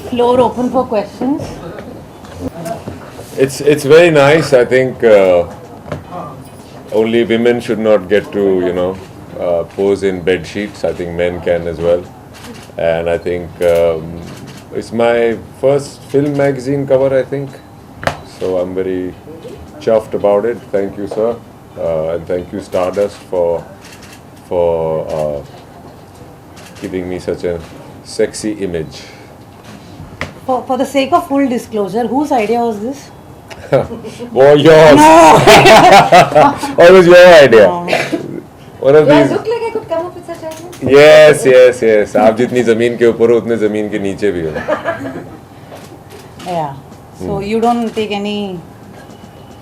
Floor open for questions. It's very nice. I think only women should not get to pose in bed sheets. I think men can as well. And I think it's my first film magazine cover. I think so. I'm very chuffed about it. Thank you, sir, and thank you, Stardust, for giving me such a sexy image. For the sake of full disclosure, whose idea was this? Oh, yours. No. Or it was your idea? No. One of Do I these. look like I could come up with such ideas? Yes. आप जितनी जमीन के ऊपर हो उतने जमीन के नीचे भी हो. Yeah. So you don't take any.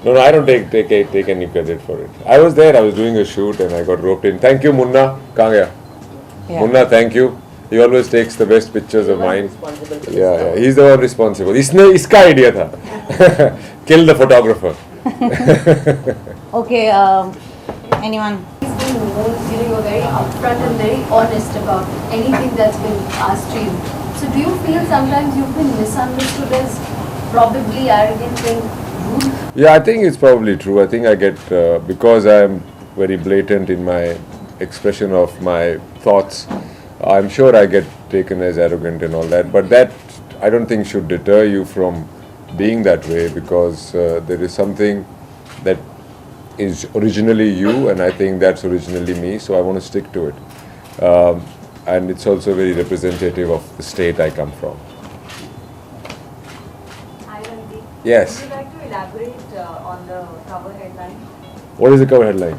No, I don't take any credit for it. I was there. I was doing a shoot and I got roped in. Thank you, Munna. कहाँ गया? Yeah. Munna, thank you. He always takes the best pictures of mine. Yeah. He's the one responsible. इसका idea था. Kill the photographer. Okay. Anyone? You were very upfront and very honest about anything that's been asked to you. So do you feel sometimes you've been misunderstood as probably arrogant and rude? Yeah, I think it's probably true. I think I get, because I'm very blatant in my expression of my thoughts, I'm sure I get taken as arrogant and all that. But that, I don't think, should deter you from being that way, because there is something that is originally you, and I think that's originally me, so I want to stick to it. And it's also very representative of the state I come from. Hi, Randeep. Yes. Would you like to elaborate on the cover headline? What is the cover headline?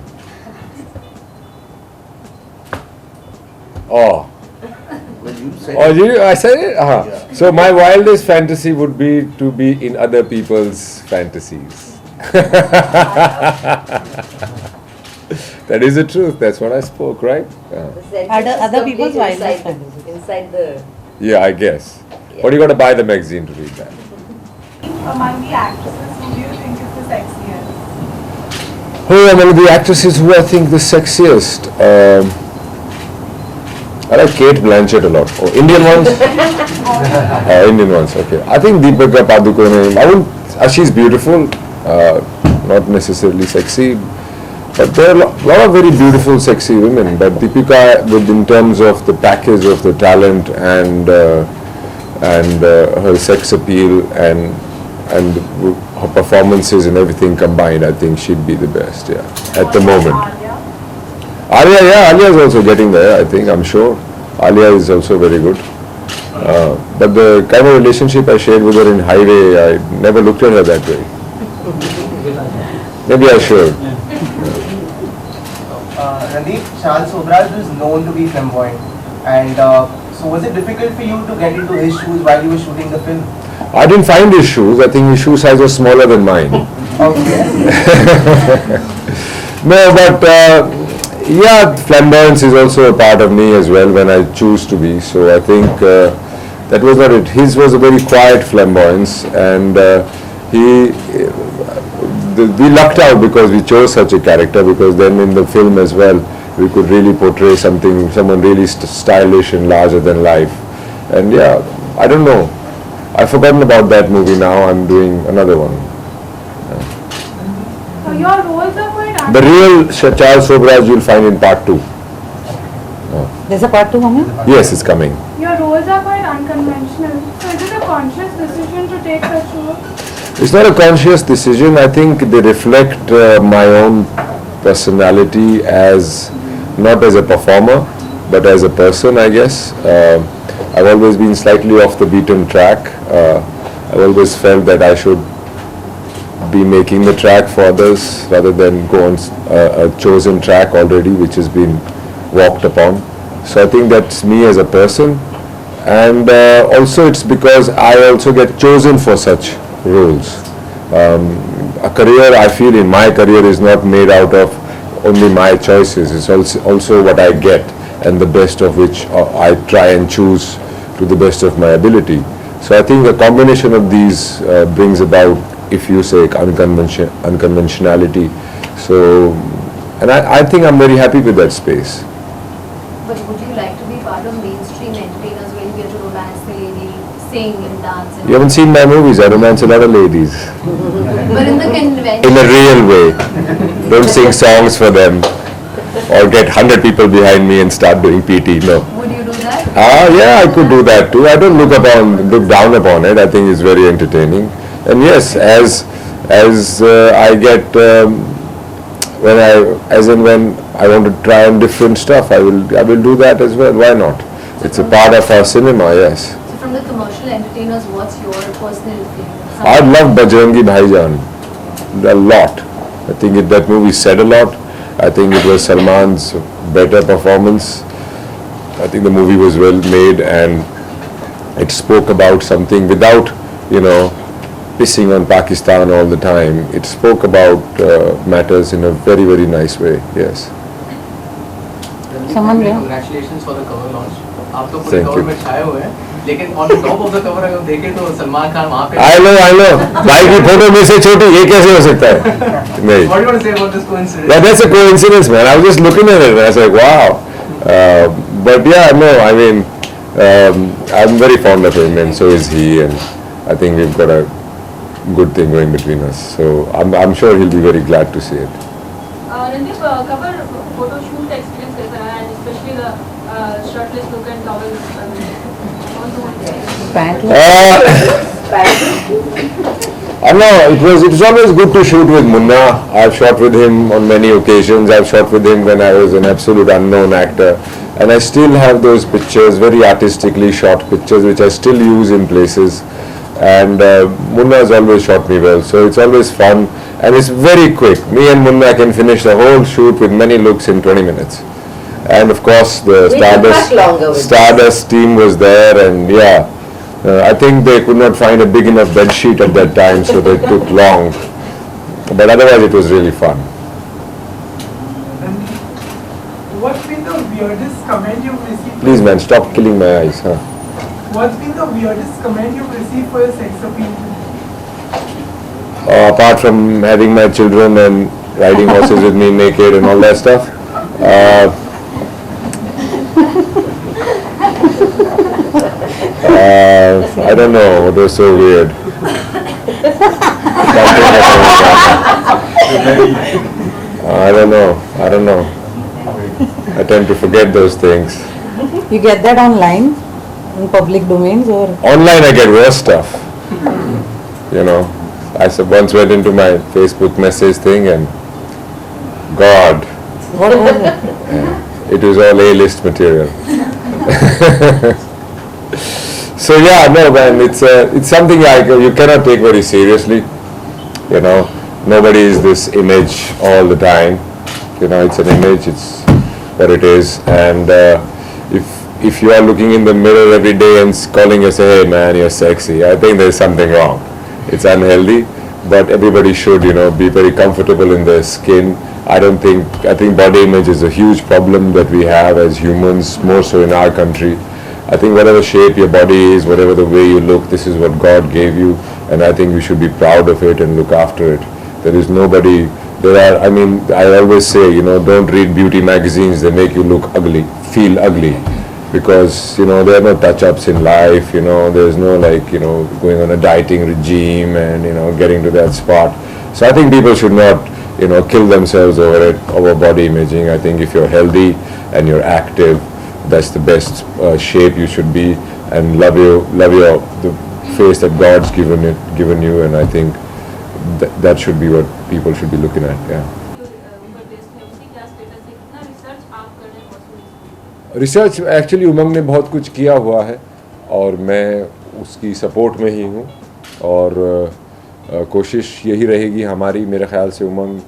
Oh. Well, you said Oh, I said it? Uh-huh. Yeah. So my wildest fantasy would be to be in other people's fantasies. That is the truth. That's what I spoke, right? The sentence Other is people's complete wildest inside the. Yeah, I guess. But you got to buy the magazine to read that. Among the actresses, who do you think is the sexiest? Who are among the actresses who I think the sexiest? I like Kate Blanchett a lot. Oh, Indian ones? Indian ones, okay. I think Deepika Padukone, she's beautiful, not necessarily sexy, but there are a lot of very beautiful, sexy women. But Deepika, in terms of the package of the talent and her sex appeal and her performances and everything combined, I think she'd be the best, yeah, at the moment. Alia is also getting there, I think, I'm sure. Alia is also very good. But the kind of relationship I shared with her in Highway, I never looked at her that way. Maybe I should. Randeep, Charles Sobraj is known to be flamboyant. And so was it difficult for you to get into his shoes while you were shooting the film? I didn't find his shoes. I think his shoe size was smaller than mine. Okay. No, but yeah, flamboyance is also a part of me as well when I choose to be. So I think that was not it. His was a very quiet flamboyance, and we lucked out because we chose such a character, because then in the film as well we could really portray someone really stylish and larger than life. And yeah, I don't know. I've forgotten about that movie now. I'm doing another one. So your roles are quite The real Charles Sobraj you'll find in part 2. There's a part 2 coming? Yes, it's coming. Your roles are quite unconventional. So is it a conscious decision to take such roles? It's not a conscious decision. I think they reflect my own personality as, not as a performer, but as a person, I guess. I've always been slightly off the beaten track. I've always felt that I should be making the track for others rather than go on a chosen track already, which has been walked upon. So I think that's me as a person. And also it's because I also get chosen for such roles. A career, I feel in my career, is not made out of only my choices. It's also what I get, and the best of which I try and choose to the best of my ability. So I think a combination of these brings about, if you say, unconventionality. So, and I think I'm very happy with that space. But would you like to be part of mainstream entertainers where you get to romance the lady, sing and dance. You haven't seen my movies. I romance a lot of ladies But in the convention, in a real way. Don't sing songs for them or get 100 people behind me and start doing PT. No. would you do that? Yeah, I could do that too. I don't look down upon it. I think it's very entertaining. And yes, as I get when I want to try on different stuff, I will do that as well. Why not? It's a part of our cinema. Yes. So from the commercial entertainers, what's your personal favorite? I love Bajrangi Bhaijaan a lot. I think that movie said a lot. I think it was Salman's better performance. I think the movie was well made and it spoke about something without, pissing on Pakistan all the time. It spoke about matters in a very, very nice way. Yes. Someone there? Congratulations for the cover launch. आप तो पूरे Thank cover you. में छाए हुए हैं, लेकिन on the top of the cover अगर देखें तो सलमान खान वहाँ पे. I know. भाई की फोटो में से छोटी ये कैसे हो सकता है? नहीं. What do you want to say about this coincidence? Yeah, that's a coincidence, man. I was just looking at it and I was like, wow. But yeah, no, I mean, I'm very fond of him and so is he, and I think we've got a good thing going between us. So I'm sure he'll be very glad to see it. Randeep, cover photo shoot experience कैसा है, and especially the shirtless look and towels. Pant. I know it was always good to shoot with Munna. I've shot with him on many occasions. I've shot with him when I was an absolute unknown actor, and I still have those pictures, very artistically shot pictures, which I still use in places. And Munna has always shot me well, so it's always fun and it's very quick. Me and Munna can finish the whole shoot with many looks in 20 minutes. And of course, the Stardust team was there, and yeah. I think they could not find a big enough bed sheet at that time, so they took long. But otherwise, it was really fun. What's been the weirdest comment you've received? Please, man, stop killing my eyes. Huh? What's been the weirdest comment you've received for your sex appeal? Apart from having my children and riding horses with me naked and all that stuff. I don't know. It was so weird. I don't know. I tend to forget those things. You get that online, in public domains, or? Online, I get worse stuff. I once went into my Facebook message thing, and God, What was it? it was all A-list material. So yeah, no man, it's something you cannot take very seriously. Nobody is this image all the time. It's an image. It's what it is. And if you are looking in the mirror every day and calling yourself, hey man, you're sexy, I think there's something wrong. It's unhealthy. But everybody should, be very comfortable in their skin. I think body image is a huge problem that we have as humans, more so in our country. I think whatever shape your body is, whatever the way you look, this is what God gave you, and I think we should be proud of it and look after it. There is nobody, I always say, don't read beauty magazines, they make you look ugly, feel ugly, because, there are no touch-ups in life, there's no going on a dieting regime and, getting to that spot. So I think people should not, kill themselves over body imaging. I think if you're healthy and you're active, that's the best shape you should be, and love the face that God's given you, and I think that should be what people should be looking at. Yeah. Research actually Umang ने बहुत कुछ किया हुआ है और मैं उसकी support में ही हूँ, और कोशिश यही रहेगी हमारी. मेरे ख्याल से उमंग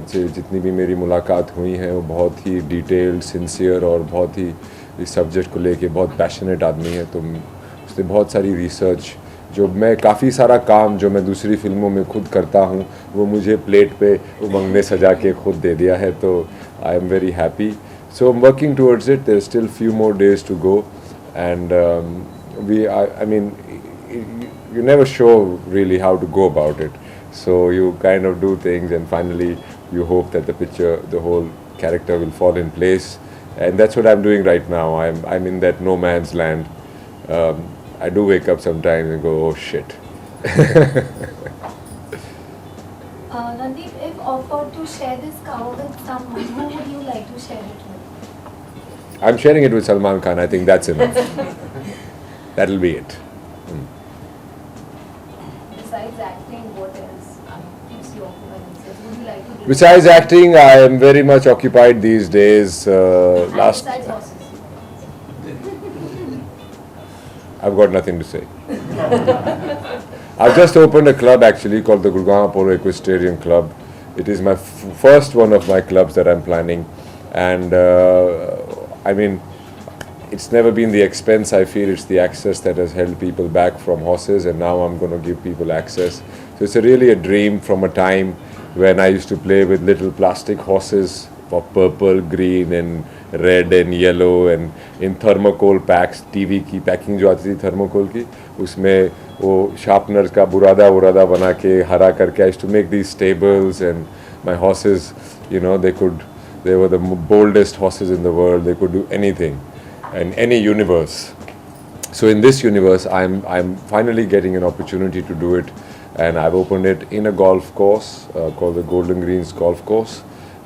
से जितनी भी मेरी मुलाकात हुई है वो बहुत ही डिटेल्ड, सिंसियर और बहुत ही इस सब्जेक्ट को लेके बहुत पैशनेट आदमी है. तो उसने बहुत सारी रिसर्च, जो मैं काफ़ी सारा काम जो मैं दूसरी फिल्मों में खुद करता हूँ वो मुझे प्लेट पे उमंग ने सजा के खुद दे दिया है. तो I am very happy. So I'm working towards it. There's still few more days to go, and you never show really how to go about it. So you kind of do things, and finally you hope that the picture, the whole character will fall in place, and that's what I'm doing right now. I'm in that no man's land. I do wake up sometimes and go, oh shit. Randeep, if offered to share this cover with someone, who would you like to share it with? I'm sharing it with Salman Khan. I think that's enough. That'll be it. Besides acting, what else keeps you occupied? Would you like to do? Besides acting, I am very much occupied these days. And besides horses. I've got nothing to say. I've just opened a club actually called the Gurgaon Polo Equestrian Club. It is my first one of my clubs that I'm planning, and I mean, it's never been the expense. I feel it's the access that has held people back from horses, and now I'm going to give people access. So it's really a dream from a time when I used to play with little plastic horses of purple, green and red and yellow, and in thermocol packs. TV की packing जो आती थी thermocol की, उसमें वो sharpeners का बुरादा बना के हरा करके. I used to make these stables, and my horses, you know, they were the boldest horses in the world. They could do anything in any universe. So in this universe, I'm finally getting an opportunity to do it, and I've opened it in a golf course called the Golden Greens Golf Course,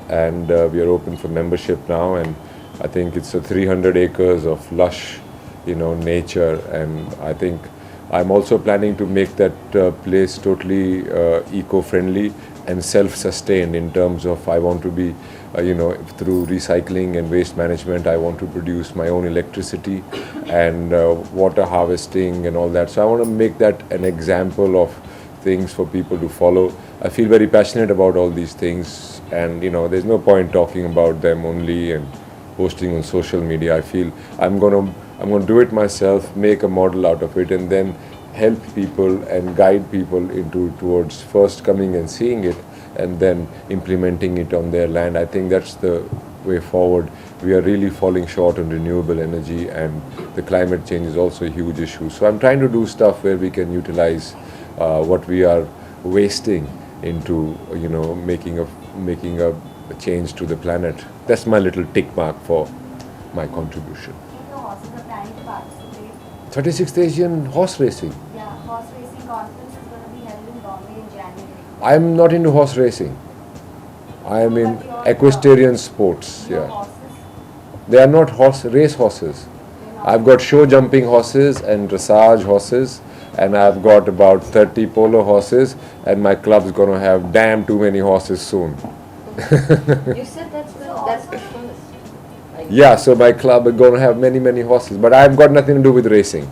and we are open for membership now. And I think it's a 300 acres of lush, you know, nature, and I think I'm also planning to make that place totally eco-friendly and self-sustained in terms of I want to be, you know, through recycling and waste management, I want to produce my own electricity and water harvesting and all that. So I want to make that an example of things for people to follow. I feel very passionate about all these things, and you know, there's no point talking about them only and posting on social media. I feel I'm going to do it myself, make a model out of it, and then help people and guide people towards first coming and seeing it and then implementing it on their land. I think that's the way forward. We are really falling short on renewable energy, and the climate change is also a huge issue. So I'm trying to do stuff where we can utilize what we are wasting into, you know, making a change to the planet. That's my little tick mark for my contribution. The horses are planning to participate. 36th Asian horse racing. Yeah, horse racing conference is going to be held in Bombay in January. I'm not into horse racing. I am in equestrian sports. Your Yeah, horses, they are not race horses. I've got show jumping horses and dressage horses, and I've got about 30 polo horses, and my club's going to have damn too many horses soon. You said that's the first. Yeah, so my club is going to have many horses, but I've got nothing to do with racing.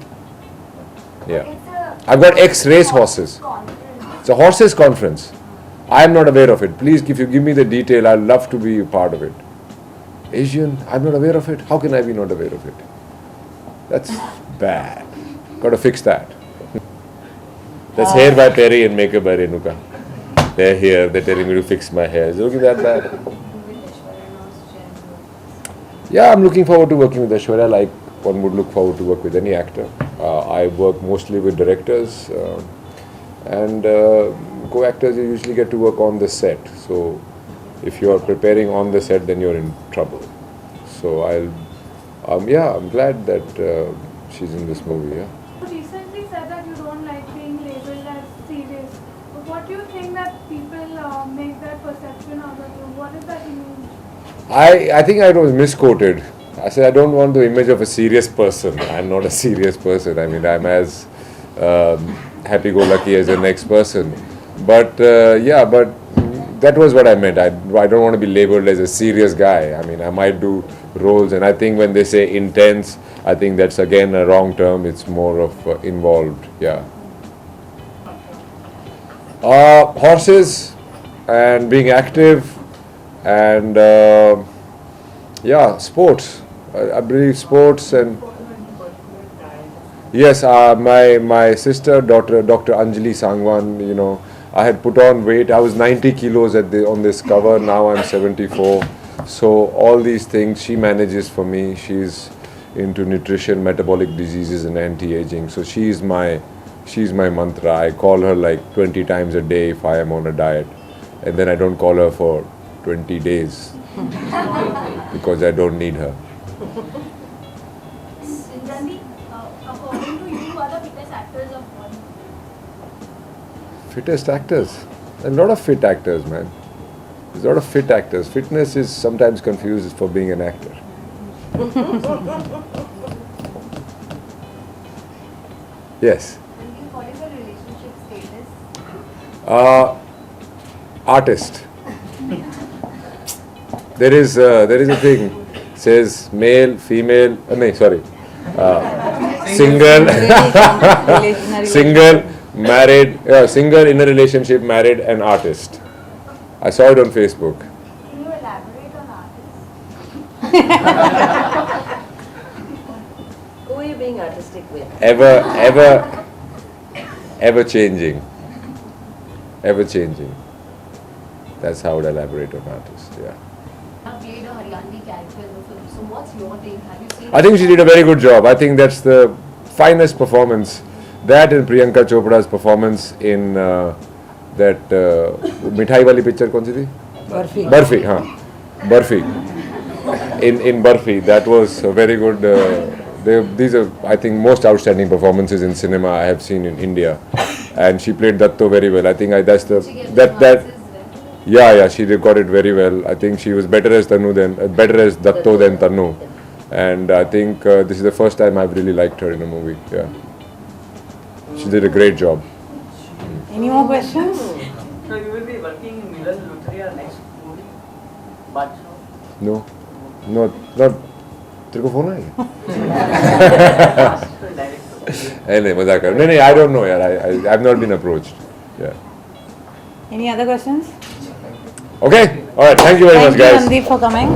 Yeah, I've got ex-race horses. It's a horses conference. I'm not aware of it. Please, if you give me the detail, I'd love to be a part of it. Asian, I'm not aware of it. How can I be not aware of it? That's bad. Got to fix that. That's hair by Perry and makeup by Renuka. They're here. They're telling me to fix my hair. Is it looking that bad? Yeah, I'm looking forward to working with Aishwarya like one would look forward to work with any actor. I work mostly with directors and co-actors. You usually get to work on the set. So if you are preparing on the set, then you're in trouble. So I'm glad that she's in this movie. Yeah. You recently said that you don't like being labeled as serious. But what do you think that people make that perception out of you? What is that image? I think I was misquoted. I said I don't want the image of a serious person. I'm not a serious person. I mean, I'm as happy-go-lucky as the next person. But but that was what I meant. I don't want to be labeled as a serious guy. I mean, I might do roles, and I think when they say intense, I think that's again a wrong term. It's more of involved. Yeah. Horses and being active. And sports. I believe sports and yes, my sister, Dr. Anjali Sangwan. You know, I had put on weight. I was 90 kilos on this cover. Now I'm 74. So all these things she manages for me. She's into nutrition, metabolic diseases, and anti-aging. So she's my mantra. I call her like 20 times a day if I am on a diet, and then I don't call her for 20 days because I don't need her. Randeep, according to you, are the Fittest actors. A lot of fit actors, man. There's a lot of fit actors. Fitness is sometimes confused for being an actor. Yes. Randeep, what is your relationship status? Artist. There is a thing. Says male, female. No, sorry. Single. Single, married. Single in a relationship, married, and artist. I saw it on Facebook. Can you elaborate on artists? Who are you being artistic with? Ever changing. Ever changing. That's how I would elaborate on artist. Yeah. You have played a Haryanvi character in the film. So what's your take? Have you seen? I think she did a very good job. I think that's the finest performance. That and Priyanka Chopra's performance in that Mithai wali picture kaun si thi? Barfi. Barfi, Barfi. In Barfi, that was a very good. These are, I think, most outstanding performances in cinema I have seen in India, and she played Datto very well. I think that's the that. Yeah, she recorded very well. I think she was better as Datto than Tanu, and I think this is the first time I've really liked her in a movie. Yeah, she did a great job. Any more questions? So you will be working in Milan Luthria next movie? But No, not. तेरे को phone है? नहीं मजाक कर नहीं I don't know यार I've not been approached. Yeah. Any other questions? Okay. All right. Thank you very much, guys. Thank you, Randeep, for coming.